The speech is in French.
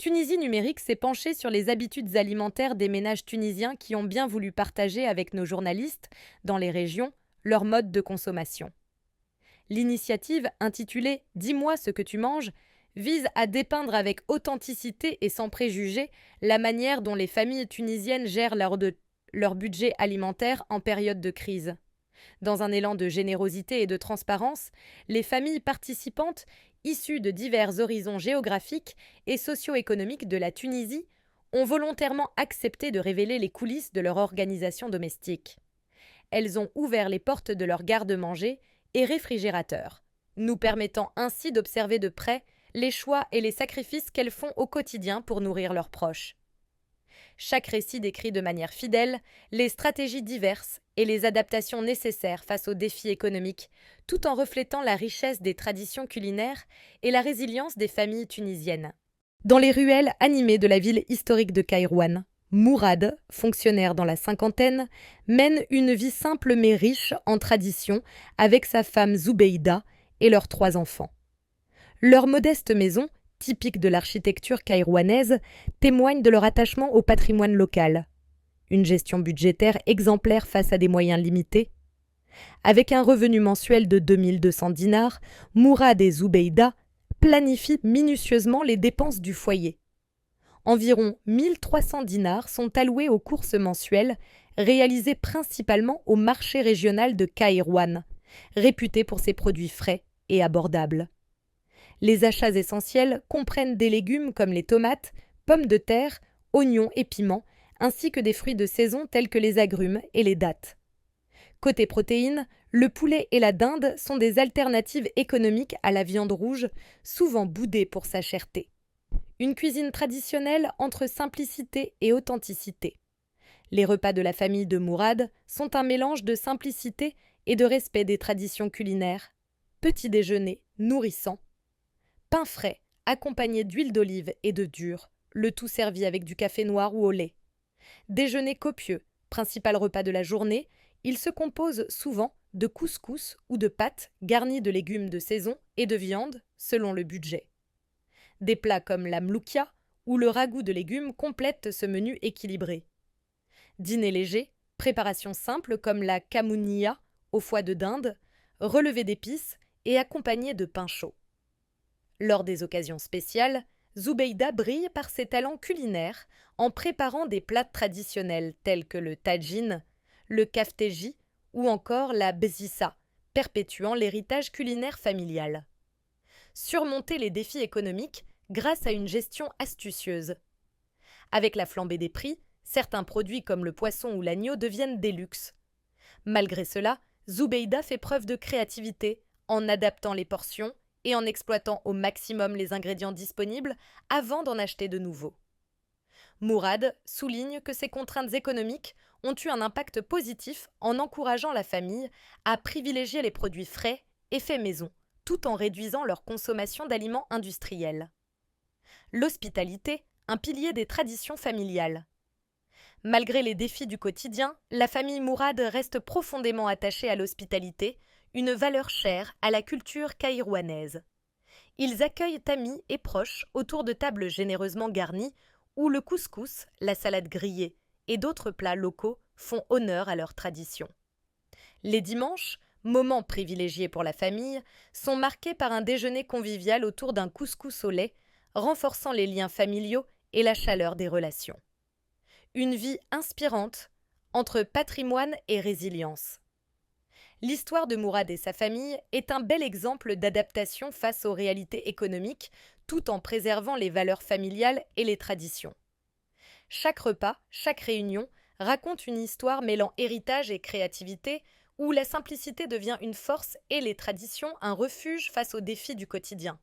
Tunisie numérique s'est penchée sur les habitudes alimentaires des ménages tunisiens qui ont bien voulu partager avec nos journalistes, dans les régions, leur mode de consommation. L'initiative, intitulée Dis-moi ce que tu manges, vise à dépeindre avec authenticité et sans préjugés la manière dont les familles tunisiennes gèrent leur budget alimentaire en période de crise. Dans un élan de générosité et de transparence, les familles participantes, issues de divers horizons géographiques et socio-économiques de la Tunisie, ont volontairement accepté de révéler les coulisses de leur organisation domestique. Elles ont ouvert les portes de leurs garde-manger et réfrigérateurs, nous permettant ainsi d'observer de près les choix et les sacrifices qu'elles font au quotidien pour nourrir leurs proches. Chaque récit décrit de manière fidèle les stratégies diverses et les adaptations nécessaires face aux défis économiques, tout en reflétant la richesse des traditions culinaires et la résilience des familles tunisiennes. Dans les ruelles animées de la ville historique de Kairouan, Mourad, fonctionnaire dans la cinquantaine, mène une vie simple mais riche en traditions avec sa femme Zoubeida et leurs 3 enfants. Leur modeste maison, typique de l'architecture kairouanaise, témoigne de leur attachement au patrimoine local. Une gestion budgétaire exemplaire face à des moyens limités. Avec un revenu mensuel de 2200 dinars, Mourad et Zoubeida planifient minutieusement les dépenses du foyer. Environ 1300 dinars sont alloués aux courses mensuelles, réalisées principalement au marché régional de Kairouan, réputé pour ses produits frais et abordables. Les achats essentiels comprennent des légumes comme les tomates, pommes de terre, oignons et piments, ainsi que des fruits de saison tels que les agrumes et les dattes. Côté protéines, le poulet et la dinde sont des alternatives économiques à la viande rouge, souvent boudée pour sa cherté. Une cuisine traditionnelle entre simplicité et authenticité. Les repas de la famille de Mourad sont un mélange de simplicité et de respect des traditions culinaires. Petit déjeuner nourrissant. Pain frais, accompagné d'huile d'olive et de dur, le tout servi avec du café noir ou au lait. Déjeuner copieux, principal repas de la journée, il se compose souvent de couscous ou de pâtes garnies de légumes de saison et de viande, selon le budget. Des plats comme la mloukia ou le ragoût de légumes complètent ce menu équilibré. Dîner léger, préparation simple comme la kamounia au foie de dinde, relevé d'épices et accompagné de pain chaud. Lors des occasions spéciales, Zoubeida brille par ses talents culinaires en préparant des plats traditionnels tels que le tagine, le kafteji ou encore la bzissa, perpétuant l'héritage culinaire familial. Surmonter les défis économiques grâce à une gestion astucieuse. Avec la flambée des prix, certains produits comme le poisson ou l'agneau deviennent des luxes. Malgré cela, Zoubeida fait preuve de créativité en adaptant les portions et en exploitant au maximum les ingrédients disponibles avant d'en acheter de nouveaux. Mourad souligne que ces contraintes économiques ont eu un impact positif en encourageant la famille à privilégier les produits frais et faits maison, tout en réduisant leur consommation d'aliments industriels. L'hospitalité, un pilier des traditions familiales. Malgré les défis du quotidien, la famille Mourad reste profondément attachée à l'hospitalité, une valeur chère à la culture kairouanaise. Ils accueillent amis et proches autour de tables généreusement garnies où le couscous, la salade grillée et d'autres plats locaux font honneur à leur tradition. Les dimanches, moments privilégiés pour la famille, sont marqués par un déjeuner convivial autour d'un couscous au lait, renforçant les liens familiaux et la chaleur des relations. Une vie inspirante entre patrimoine et résilience. L'histoire de Mourad et sa famille est un bel exemple d'adaptation face aux réalités économiques, tout en préservant les valeurs familiales et les traditions. Chaque repas, chaque réunion raconte une histoire mêlant héritage et créativité, où la simplicité devient une force et les traditions un refuge face aux défis du quotidien.